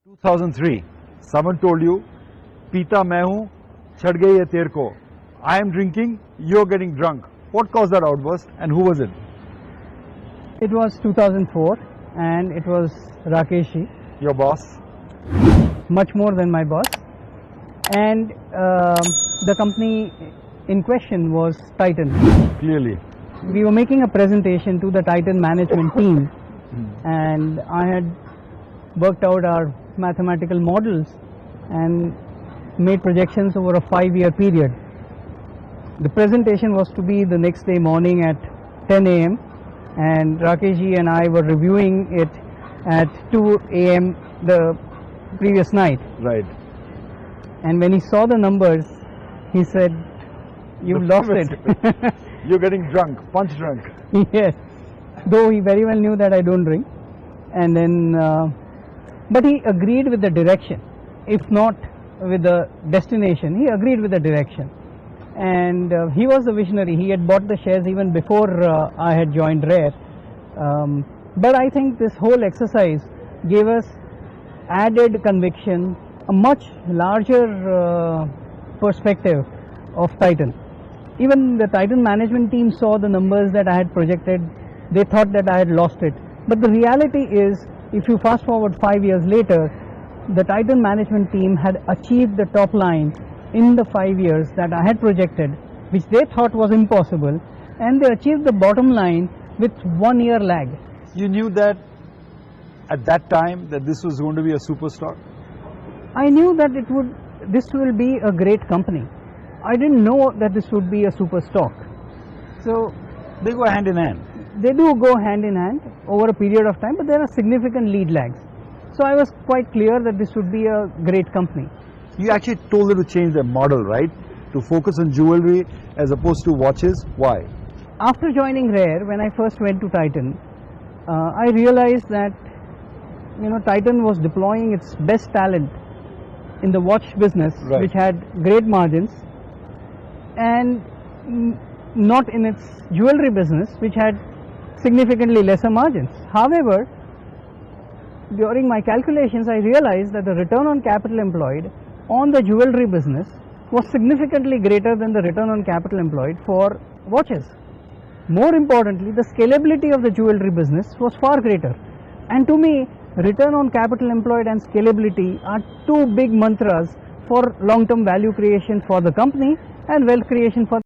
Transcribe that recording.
2003, someone told you, Pita मैं हूँ, छड़ गई है तेरे को. I am drinking, you're getting drunk. What caused that outburst and who was it? It was 2004 and it was Rakesh, Your boss? much more than my boss, and the company in question was Titan. Clearly. We were making a presentation to the Titan management team and I had worked out our mathematical models and made projections over a 5-year period. The presentation was to be the next day morning at 10 a.m. and Rakesh and I were reviewing it at 2 a.m. the previous night. Right. And when he saw the numbers, he said, "You've lost it." You're getting drunk, punch drunk. Yes, though he very well knew that I don't drink. And then, but he agreed with the direction, if not with the destination. He agreed with the direction, and he was the visionary. He had bought the shares even before I had joined Rare. But I think this whole exercise gave us added conviction, a much larger perspective of Titan. Even the Titan management team saw the numbers that I had projected. They thought that I had lost it. But the reality is, if you fast forward 5 years later, the Titan management team had achieved the top line in the 5 years that I had projected, which they thought was impossible, and they achieved the bottom line with 1 year lag. You knew that at that time that this was going to be a superstar? I knew that this will be a great company. I didn't know that this would be a super stock. So They go hand in hand. they do go hand in hand over a period of time, but there are significant lead lags. So I was quite clear that this would be a great company. You actually told them to change their model, right? To focus on jewelry as opposed to watches. Why? After joining Rare, when I first went to Titan, I realized that Titan was deploying its best talent in the watch business, Right. which had great margins, and not in its jewelry business, which had significantly lesser margins. However, during my calculations, I realized that the return on capital employed on the jewelry business was significantly greater than the return on capital employed for watches. More importantly, the scalability of the jewelry business was far greater. And to me, return on capital employed and scalability are two big mantras for long-term value creation for the company and wealth creation for